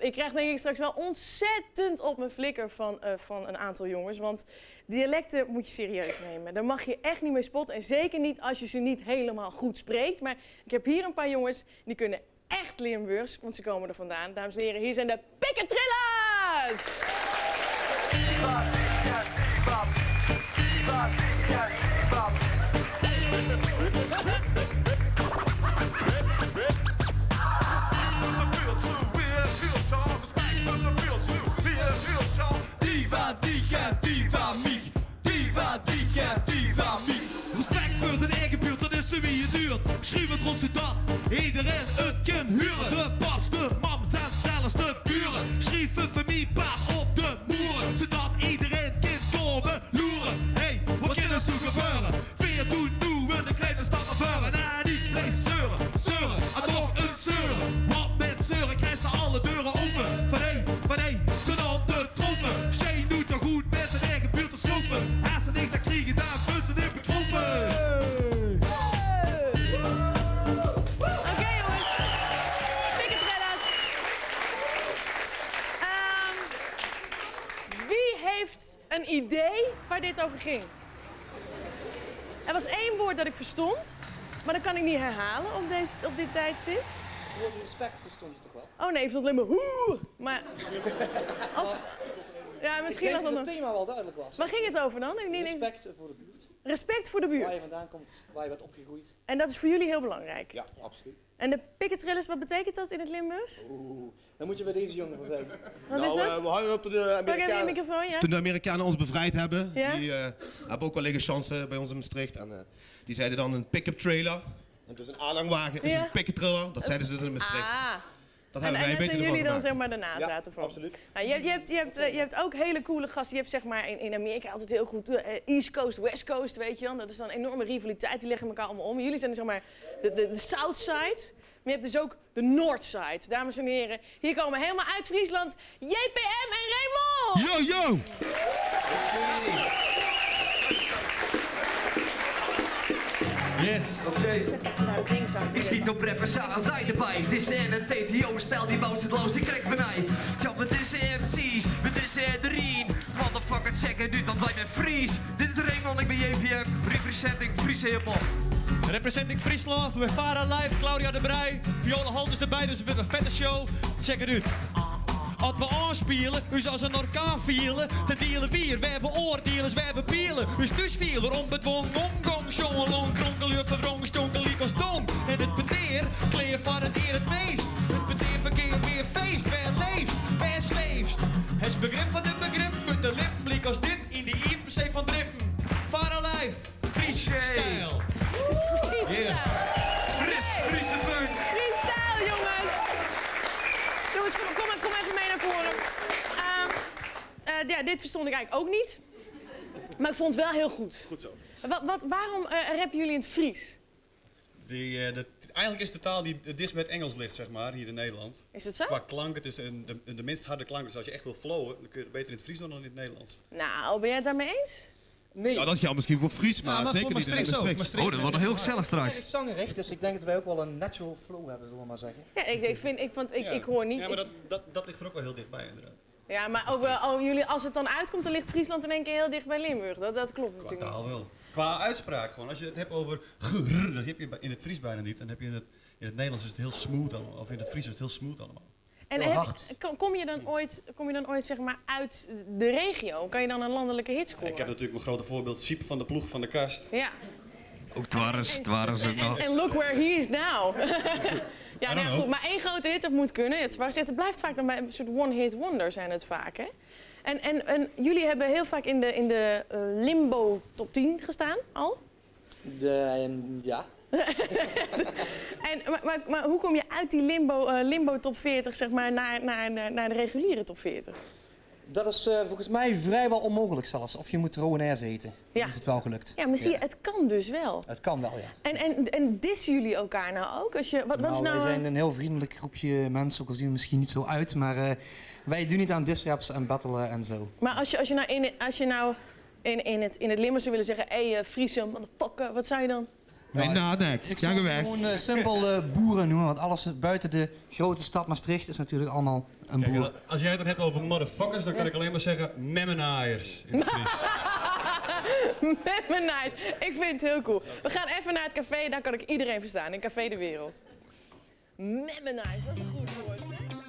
ik krijg denk ik straks wel ontzettend op mijn flikker van een aantal jongens. Want dialecten moet je serieus nemen. Daar mag je echt niet mee spotten. En zeker niet als je ze niet helemaal goed spreekt. Maar ik heb hier een paar jongens die kunnen echt Limburgs, want ze komen er vandaan. Dames en heren, hier zijn de Pikketrillers! Respect voor de eigen buurt, dat is zo wie je duurt. Schreef het rond zodat iedereen het kan huren. De paps, de mams en zelfs de buren. Schreef een familiepaard op de moeren, zodat iedereen kan komen loeren. Hey, wat kan er zo gebeuren? Veer doen nu in de kleine stad naar voren. Nee, niet vlees zeuren, zeuren en nog een zeuren. Want met zeuren krijgt ze alle deuren open. Van één tot op de troepen. Zij doet er goed met de eigen buurt te slopen. Haast en niks, dat kriegen daar punten in bekropen. Oké, jongens. Pikketrillers. Wie heeft een idee waar dit over ging? Er was één woord dat ik verstond, maar dat kan ik niet herhalen op dit tijdstip. Het woord respect verstond je toch wel? Oh nee, ik verstond alleen maar hoer. Maar... Ja, misschien Ik nog denk dat wel. het thema wel duidelijk was. Waar ging het over dan? Respect voor de buurt. Respect voor de Waar je buurt. vandaan komt, waar je bent opgegroeid. En dat is voor jullie heel belangrijk. Ja, absoluut. En de Pikketrillers, wat betekent dat in het Limburgs? Oeh, daar moet je bij deze jongen voor zijn. Wat is dat? We hangen op de Pak even je Amerikanen. microfoon, ja? Toen de Amerikanen ons bevrijd hebben, Ja? die hebben ook wel liggen chansen bij ons in Maastricht. En die zeiden dan een pick-up trailer. En dus een aanhangwagen is Ja. een pick-up trailer. Dat zeiden ze dus in Maastricht. Ah. Dat En hebben wij een daar beetje zijn jullie ervan dan gemaakt. zeg maar de nazaten van? absoluut. Nou, je hebt ook hele coole gasten. Je hebt zeg maar in Amerika altijd heel goed East Coast, West Coast, weet je wel. Dat is dan een enorme rivaliteit, die leggen elkaar allemaal om. Jullie zijn zeg maar de South Side. Maar je hebt dus ook de North Side. Dames en heren, hier komen helemaal uit Friesland JPM en Raymond! Yo, yo! Yes. Zeg dat ze naar het ding zaten. Ik schiet op rappers aan als hij erbij. Dit is een TTO-stijl, die bouwt zitloos, ik krijg van mij. Ja, met deze MC's, met dezeEderien. Motherfucker, check het nu, want wij zijn Fries. Dit is Raymond, ik ben JVM, representing Friese hiphop. Representing Friesland, we varen live, Claudia de Brij. Viola Halt is erbij, dus een vette show. Check het uit. Als we aanspelen, u als een orkaan vielen. Te dealen weer, we hebben oordeelers, we hebben pielen. Dus vielen om het wong, gong, jongen, long, kronkel, verwrong, stonkel, als dom. En het peteer, kleer van het eer het meest. Het peteer verkeer weer feest, waar leefst, waar zweefst. Het begrip van het begrip, met de lippen, blik als dit, in die IPC van Drippen. Varen live, Fries stijl. Freestyle. Friese funk. Freestyle, jongens! Jongens, kom even mee naar voren. Ja, dit verstond ik eigenlijk ook niet. Maar ik vond het wel heel goed. Goed zo. Waarom rappen jullie in het Fries? Eigenlijk is de taal die het dichtst met Engels ligt, zeg maar, hier in Nederland. Is het zo? Qua klank, het is de minst harde klank. Dus als je echt wil flowen, dan kun je het beter in het Fries doen dan in het Nederlands. Nou, ben jij het daarmee eens? Nee. Ja, dat geldt misschien voor Fries, maar, zeker niet in Maastricht. Oh, dat wordt nog heel gezellig Ik straks. ben zangerig, dus ik denk dat wij ook wel een natural flow hebben, zullen we maar zeggen. Ja, ik hoor niet... Ja, maar dat ligt er ook wel heel dichtbij, inderdaad. Ja, maar ook wel, jullie, als het dan uitkomt, dan ligt Friesland in één keer heel dicht bij Limburg. Dat klopt Qua natuurlijk taal niet. wel. Qua uitspraak gewoon. Als je het hebt over grrr, dat heb je in het Fries bijna niet. Dan heb je in het Nederlands is het heel smooth allemaal. Of in het Fries is het heel smooth allemaal. En Heel hard. kom je dan ooit zeg maar uit de regio? Kan je dan een landelijke hit scoren? Ik heb natuurlijk mijn grote voorbeeld Siep van de ploeg van de kast. Ja. Ook dwars ook nog. En look where he is now. Ja, nou know. goed, maar één grote hit, dat moet kunnen. Het blijft vaak dan bij een soort one-hit wonder zijn het vaak, hè? En jullie hebben heel vaak in de Limbo top 10 gestaan, al? Ja. Maar hoe kom je uit die Limbo top 40 zeg maar, naar de reguliere top 40? Dat is volgens mij vrijwel onmogelijk zelfs. Of je moet Rowenaise eten. Ja. Dan is het wel gelukt. Ja, maar zie je, het kan dus wel. Het kan wel, ja. En dissen jullie elkaar nou ook? Wat is nou... Wij zijn een heel vriendelijk groepje mensen, ook al zien we misschien niet zo uit. Maar wij doen niet aan diss-raps en battelen en zo. Maar als je nou in het Limburgs zou willen zeggen... Hé, Friese, motherfucker, wat zou je dan? Nee, nadenk. Ik Ga zou weg. het gewoon simpel boeren noemen, want alles buiten de grote stad Maastricht is natuurlijk allemaal een Kijk, boer. als jij het dan hebt over motherfuckers, dan kan ik alleen maar zeggen memmenaaiers in het Fries. Nice. Ik vind het heel cool. We gaan even naar het café, daar kan ik iedereen verstaan. In Café de Wereld. Nice, dat is een goed woord. Hè?